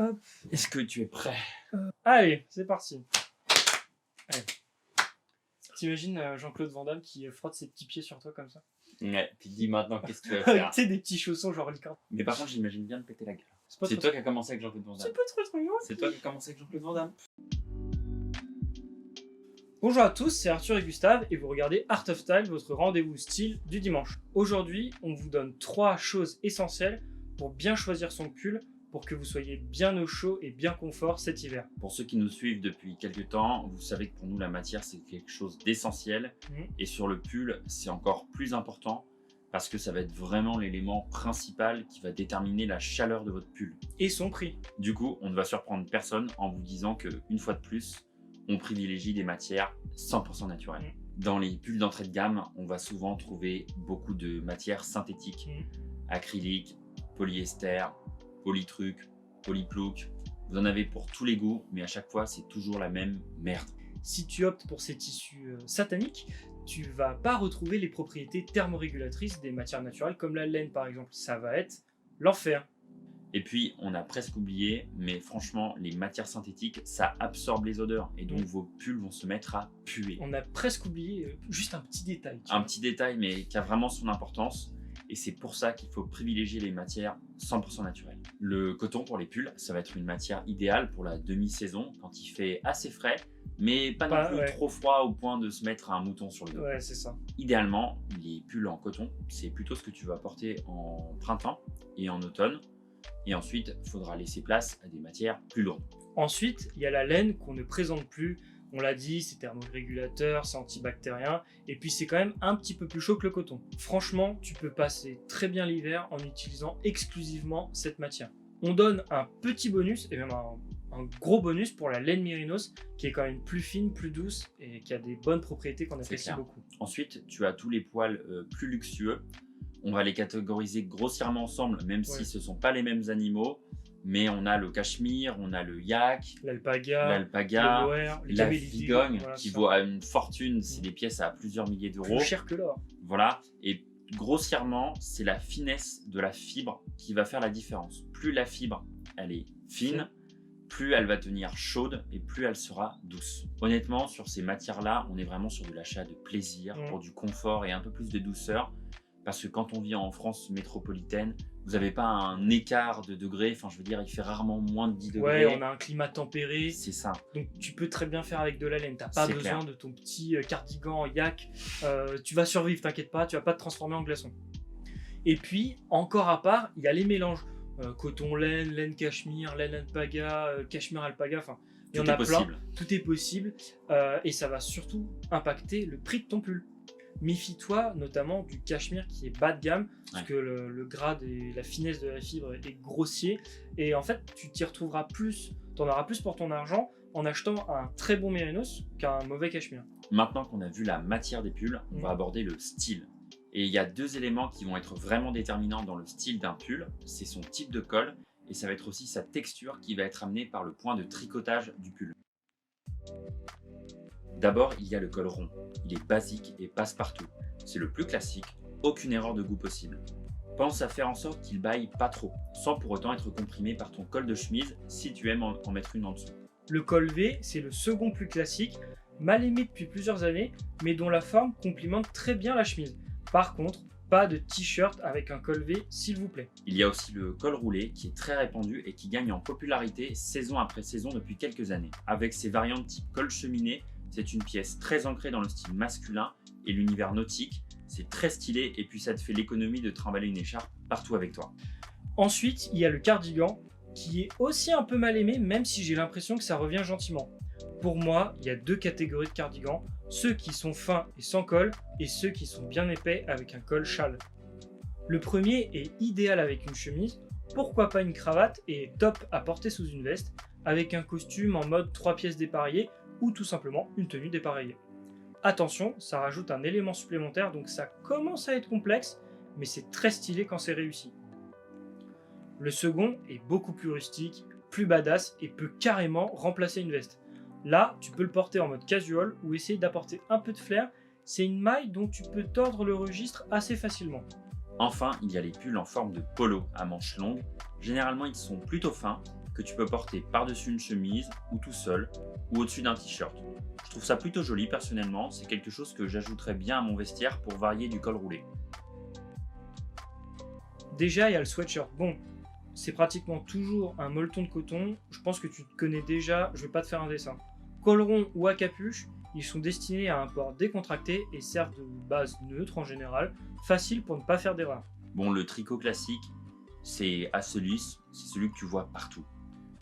Hop. Est-ce que tu es prêt? Allez, c'est parti. Allez. T'imagines Jean-Claude Van Damme qui frotte ses petits pieds sur toi comme ça? Ouais, puis dis maintenant qu'est-ce que tu vas Tu faire. sais, des petits chaussons genre licorne. Mais par contre, j'imagine bien de péter la gueule. C'est pas C'est trop- toi qui as commencé avec Jean-Claude Van Damme. C'est pas trop mignon. C'est toi qui as commencé avec Jean-Claude Van Damme. Bonjour à tous, c'est Arthur et Gustave et vous regardez Art of Style, votre rendez-vous style du dimanche. Aujourd'hui, on vous donne 3 choses essentielles pour bien choisir son pull pour que vous soyez bien au chaud et bien confort cet hiver. Pour ceux qui nous suivent depuis quelques temps, vous savez que pour nous, la matière, c'est quelque chose d'essentiel. Et sur le pull, c'est encore plus important parce que ça va être vraiment l'élément principal qui va déterminer la chaleur de votre pull. Et son prix. Du coup, on ne va surprendre personne en vous disant qu'une fois de plus, on privilégie des matières 100% naturelles. Dans les pulls d'entrée de gamme, on va souvent trouver beaucoup de matières synthétiques. Acrylique, polyester, polytruc, polyplouc. Vous en avez pour tous les goûts, mais à chaque fois, c'est toujours la même merde. Si tu optes pour ces tissus sataniques, tu vas pas retrouver les propriétés thermorégulatrices des matières naturelles comme la laine par exemple. Ça va être l'enfer. Et puis, on a presque oublié, mais franchement, les matières synthétiques, ça absorbe les odeurs. Et donc, vos pulls vont se mettre à puer. On a presque oublié juste un petit détail. Un petit détail, mais qui a vraiment son importance. Et c'est pour ça qu'il faut privilégier les matières 100% naturelles. Le coton pour les pulls, ça va être une matière idéale pour la demi-saison, quand il fait assez frais, mais pas non plus trop froid au point de se mettre un mouton sur le dos. Ouais, c'est ça. Idéalement, les pulls en coton, c'est plutôt ce que tu vas porter en printemps et en automne. Et ensuite, il faudra laisser place à des matières plus lourdes. Ensuite, il y a la laine qu'on ne présente plus. On l'a dit, c'est thermorégulateur, c'est antibactérien. Et puis, c'est quand même un petit peu plus chaud que le coton. Franchement, tu peux passer très bien l'hiver en utilisant exclusivement cette matière. On donne un petit bonus, et même un gros bonus pour la laine mérinos, qui est quand même plus fine, plus douce, et qui a des bonnes propriétés qu'on apprécie beaucoup. Ensuite, tu as tous les poils plus luxueux. On va les catégoriser grossièrement ensemble, même si ce ne sont pas les mêmes animaux. Mais on a le cachemire, on a le yak, l'alpaga, le mohair, la vigogne, qui vaut à une fortune. C'est des pièces à plusieurs milliers d'euros. Plus cher que l'or. Voilà. Et grossièrement, c'est la finesse de la fibre qui va faire la différence. Plus la fibre, elle est fine, plus elle va tenir chaude et plus elle sera douce. Honnêtement, sur ces matières-là, on est vraiment sur de l'achat de plaisir, pour du confort et un peu plus de douceur. Parce que quand on vit en France métropolitaine, vous n'avez pas un écart de degrés. Enfin, je veux dire, il fait rarement moins de 10 degrés. Ouais, on a un climat tempéré. C'est ça. Donc, tu peux très bien faire avec de la laine. Tu n'as pas besoin de ton petit cardigan yak. Tu vas survivre, t'inquiète pas. Tu vas pas te transformer en glaçon. Et puis, encore à part, il y a les mélanges. Coton-laine, laine cachemire, laine alpaga, cachemire alpaga. Enfin, il y en a plein. Tout est possible. Et ça va surtout impacter le prix de ton pull. Méfie-toi notamment du cachemire qui est bas de gamme, parce que le grade et la finesse de la fibre est grossier. Et en fait, tu t'y retrouveras plus, tu en auras plus pour ton argent en achetant un très bon mérinos qu'un mauvais cachemire. Maintenant qu'on a vu la matière des pulls, on va aborder le style. Et il y a 2 éléments qui vont être vraiment déterminants dans le style d'un pull. C'est son type de col et ça va être aussi sa texture qui va être amenée par le point de tricotage du pull. D'abord, il y a le col rond. Il est basique et passe partout. C'est le plus classique, aucune erreur de goût possible. Pense à faire en sorte qu'il baille pas trop, sans pour autant être comprimé par ton col de chemise si tu aimes en mettre une en dessous. Le col V, c'est le second plus classique, mal aimé depuis plusieurs années, mais dont la forme complimente très bien la chemise. Par contre, pas de t-shirt avec un col V, s'il vous plaît. Il y a aussi le col roulé qui est très répandu et qui gagne en popularité saison après saison depuis quelques années. Avec ses variantes type col cheminé, c'est une pièce très ancrée dans le style masculin et l'univers nautique. C'est très stylé et puis ça te fait l'économie de trimballer une écharpe partout avec toi. Ensuite, il y a le cardigan qui est aussi un peu mal aimé, même si j'ai l'impression que ça revient gentiment. Pour moi, il y a 2 catégories de cardigans, ceux qui sont fins et sans col et ceux qui sont bien épais avec un col châle. Le premier est idéal avec une chemise, pourquoi pas une cravate et top à porter sous une veste avec un costume en mode 3 pièces dépareillées ou tout simplement une tenue dépareillée. Attention, ça rajoute un élément supplémentaire, donc ça commence à être complexe, mais c'est très stylé quand c'est réussi. Le second est beaucoup plus rustique, plus badass et peut carrément remplacer une veste. Là, tu peux le porter en mode casual ou essayer d'apporter un peu de flair. C'est une maille dont tu peux tordre le registre assez facilement. Enfin, il y a les pulls en forme de polo à manches longues. Généralement, ils sont plutôt fins, que tu peux porter par-dessus une chemise ou tout seul ou au-dessus d'un t-shirt. Je trouve ça plutôt joli personnellement, c'est quelque chose que j'ajouterais bien à mon vestiaire pour varier du col roulé. Déjà, il y a le sweatshirt. Bon, c'est pratiquement toujours un molleton de coton. Je pense que tu te connais déjà, je vais pas te faire un dessin. Col rond ou à capuche, ils sont destinés à un port décontracté et servent de base neutre en général, facile pour ne pas faire d'erreur. Bon, le tricot classique, c'est assez lisse, c'est celui que tu vois partout.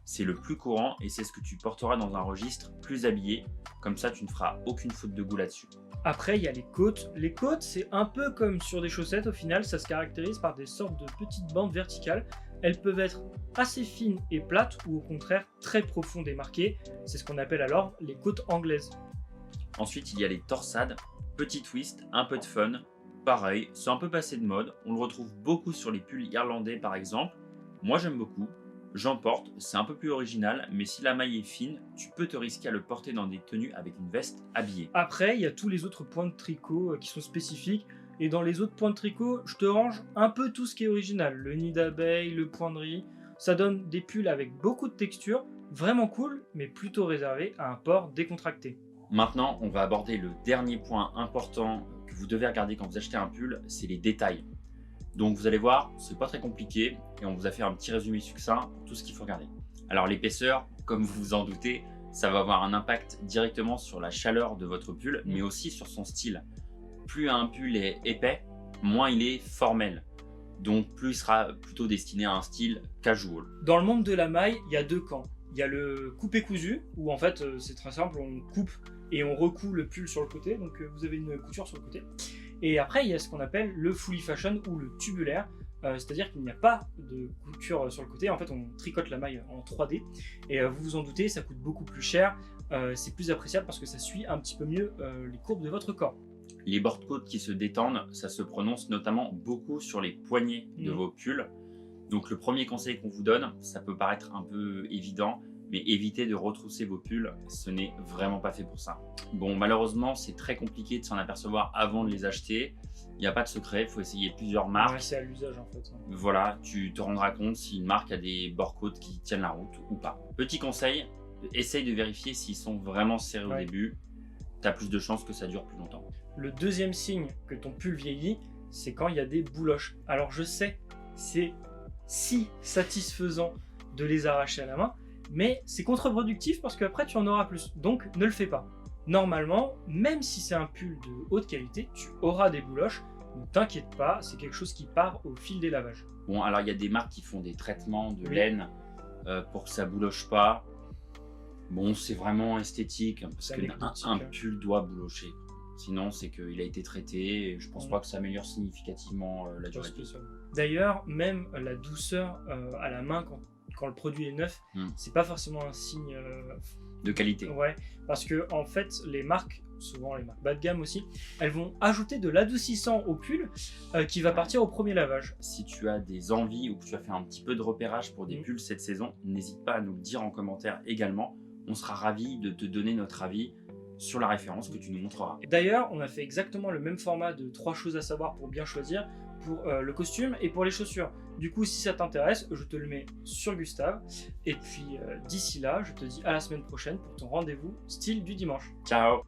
C'est le plus courant et c'est ce que tu porteras dans un registre plus habillé, comme ça tu ne feras aucune faute de goût là-dessus. Après, il y a les côtes. Les côtes, c'est un peu comme sur des chaussettes au final, ça se caractérise par des sortes de petites bandes verticales. Elles peuvent être assez fines et plates ou au contraire très profondes et marquées. C'est ce qu'on appelle alors les côtes anglaises. Ensuite, il y a les torsades, petit twist, un peu de fun. Pareil, c'est un peu passé de mode, on le retrouve beaucoup sur les pulls irlandais par exemple. Moi j'aime beaucoup, j'en porte, c'est un peu plus original, mais si la maille est fine, tu peux te risquer à le porter dans des tenues avec une veste habillée. Après, il y a tous les autres points de tricot qui sont spécifiques. Et dans les autres points de tricot, je te range un peu tout ce qui est original. Le nid d'abeille, le point de riz. Ça donne des pulls avec beaucoup de texture, vraiment cool, mais plutôt réservé à un port décontracté. Maintenant, on va aborder le dernier point important que vous devez regarder quand vous achetez un pull, c'est les détails. Donc vous allez voir, c'est pas très compliqué et on vous a fait un petit résumé succinct pour tout ce qu'il faut regarder. Alors l'épaisseur, comme vous vous en doutez, ça va avoir un impact directement sur la chaleur de votre pull, mais aussi sur son style. Plus un pull est épais, moins il est formel. Donc plus il sera plutôt destiné à un style casual. Dans le monde de la maille, il y a deux camps. Il y a le coupé cousu, où en fait c'est très simple, on coupe et on recoud le pull sur le côté, donc vous avez une couture sur le côté. Et après il y a ce qu'on appelle le fully fashion ou le tubulaire, c'est-à-dire qu'il n'y a pas de couture sur le côté, en fait on tricote la maille en 3D, et vous vous en doutez, ça coûte beaucoup plus cher, c'est plus appréciable parce que ça suit un petit peu mieux les courbes de votre corps. Les bord-côtes qui se détendent, ça se prononce notamment beaucoup sur les poignets de vos pulls. Donc le premier conseil qu'on vous donne, ça peut paraître un peu évident, mais évitez de retrousser vos pulls, ce n'est vraiment pas fait pour ça. Bon, malheureusement, c'est très compliqué de s'en apercevoir avant de les acheter. Il n'y a pas de secret, il faut essayer plusieurs marques. Ouais, c'est à l'usage en fait. Voilà, tu te rendras compte si une marque a des bord-côtes qui tiennent la route ou pas. Petit conseil, essaye de vérifier s'ils sont vraiment serrés au début. Tu as plus de chances que ça dure plus longtemps. Le deuxième signe que ton pull vieillit, c'est quand il y a des bouloches. Alors je sais, c'est si satisfaisant de les arracher à la main, mais c'est contre-productif parce qu'après tu en auras plus, donc ne le fais pas. Normalement, même si c'est un pull de haute qualité, tu auras des bouloches, ne t'inquiète pas, c'est quelque chose qui part au fil des lavages. Bon, alors il y a des marques qui font des traitements de laine pour que ça bouloche pas. Bon, c'est vraiment esthétique, parce qu'un pull doit boulocher. Sinon, c'est qu'il a été traité et je pense pas que ça améliore significativement la durée de vie. D'ailleurs, même la douceur à la main quand le produit est neuf, c'est pas forcément un signe de qualité. Ouais, parce que en fait, les marques, souvent les marques bas de gamme aussi, elles vont ajouter de l'adoucissant au pull qui va partir au premier lavage. Si tu as des envies ou que tu as fait un petit peu de repérage pour des pulls cette saison, n'hésite pas à nous le dire en commentaire également. On sera ravis de te donner notre avis sur la référence que tu nous montreras. D'ailleurs, on a fait exactement le même format de 3 choses à savoir pour bien choisir pour le costume et pour les chaussures. Du coup, si ça t'intéresse, je te le mets sur Gustave. Et puis d'ici là, je te dis à la semaine prochaine pour ton rendez-vous style du dimanche. Ciao!